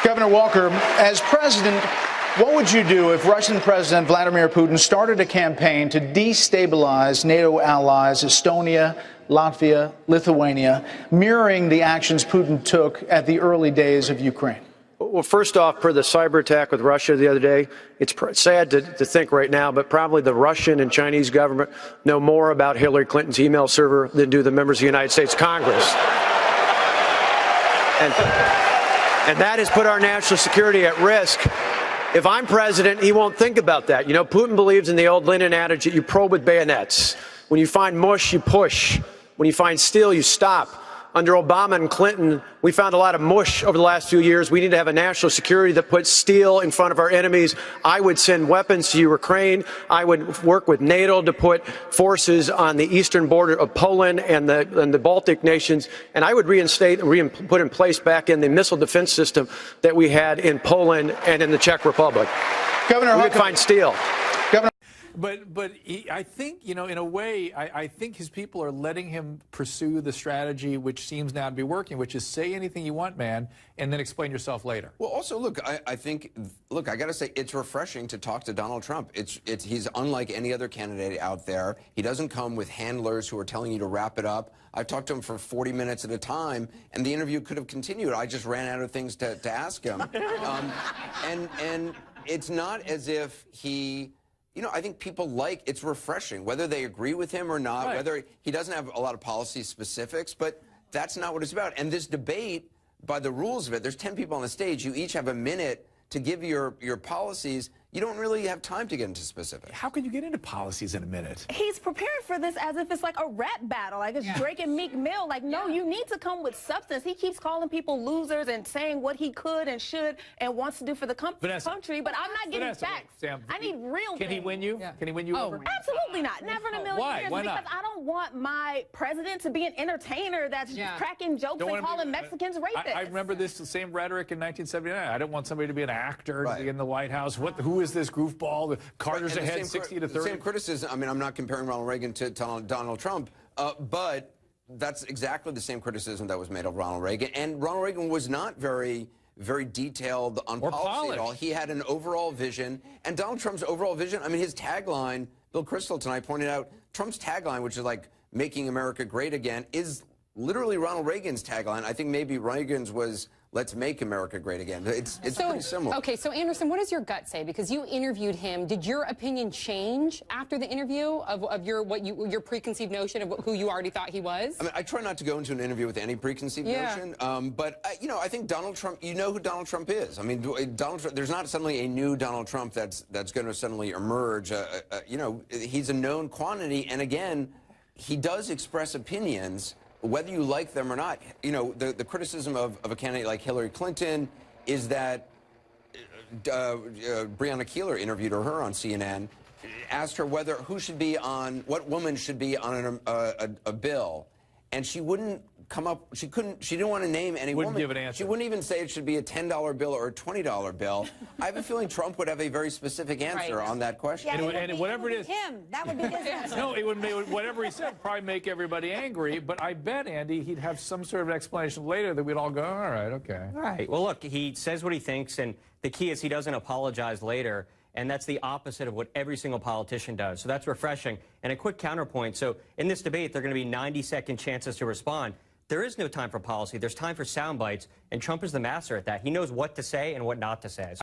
Governor Walker, as president, what would you do if Russian President Vladimir Putin started a campaign to destabilize NATO allies Estonia, Latvia, Lithuania, mirroring the actions Putin took at the early days of Ukraine? Well, first off, per the cyber attack with Russia the other day, it's sad to think right now, but probably the Russian and Chinese government know more about Hillary Clinton's email server than do the members of the United States Congress. And that has put our national security at risk. If I'm president, he won't think about that. You know, Putin believes in the old Lenin adage that you probe with bayonets. When you find mush, you push. When you find steel, you stop. Under Obama and Clinton, we found a lot of mush over the last few years. We need to have a national security that puts steel in front of our enemies. I would send weapons to Ukraine. I would work with NATO to put forces on the eastern border of Poland and the Baltic nations. And I would reinstate and put in place back in the missile defense system that we had in Poland and in the Czech Republic. Governor, we would find steel. Governor. But I think, you know, in a way, I think his people are letting him pursue the strategy which seems now to be working, which is say anything you want, man, and then explain yourself later. Well, also, look, I think, I got to say, it's refreshing to talk to Donald Trump. He's unlike any other candidate out there. He doesn't come with handlers who are telling you to wrap it up. I've talked to him for 40 minutes at a time, and the interview could have continued. I just ran out of things to ask him. And it's not as if he... You know, I think people it's refreshing, whether they agree with him or not, whether he doesn't have a lot of policy specifics, but that's not what it's about. And this debate, by the rules of it, there's 10 people on the stage. You each have a minute to give your policies. You don't really have time to get into specifics. How can you get into policies in a minute? He's prepared for this as if it's like a rap battle, like it's Drake and Meek Mill. Like, no, you need to come with substance. He keeps calling people losers and saying what he could and should and wants to do for the country, but I'm not getting facts. Sam, I need real things. Can he win you? Yeah. Can he win you over? Absolutely not. Never in a million years. Why not? Because I don't want my president to be an entertainer that's cracking jokes and calling Mexicans rapists. I remember this same rhetoric in 1979. I don't want somebody to be an actor, to be in the White House. Who is this goofball? Carter's ahead 60 to 30. The same criticism. I mean, I'm not comparing Ronald Reagan to Donald Trump, but that's exactly the same criticism that was made of Ronald Reagan. And Ronald Reagan was not very detailed on policy at all. He had an overall vision. And Donald Trump's overall vision, I mean, his tagline, Bill Kristol tonight pointed out, Trump's tagline, which is like making America great again, is literally Ronald Reagan's tagline. I think maybe Reagan's was let's make America great again. It's pretty similar. Okay, so Anderson, what does your gut say? Because you interviewed him. Did your opinion change after the interview of your preconceived notion of who you already thought he was? I mean, I try not to go into an interview with any preconceived notion. But you know, I think Donald Trump. You know who Donald Trump is. I mean, Donald Trump. There's not suddenly a new Donald Trump that's going to suddenly emerge. You know, he's a known quantity, and again, he does express opinions, whether you like them or not. You know, the criticism of a candidate like Hillary Clinton is that Breonna Keeler interviewed her on CNN, asked her what woman should be on a bill, and she wouldn't come up. She didn't want to name any woman. Wouldn't give an answer. She wouldn't even say it should be a $10 bill or a $20 bill. I have a feeling Trump would have a very specific answer on that question. Yeah, and whatever it is, that would be his answer. No, it would make whatever he said probably make everybody angry. But I bet, Andy, he'd have some sort of explanation later that we'd all go, all right, okay. All right. Well, look, he says what he thinks, and the key is he doesn't apologize later. And that's the opposite of what every single politician does. So that's refreshing. And a quick counterpoint. So in this debate, there are going to be 90-second chances to respond. There is no time for policy. There's time for sound bites, and Trump is the master at that. He knows what to say and what not to say.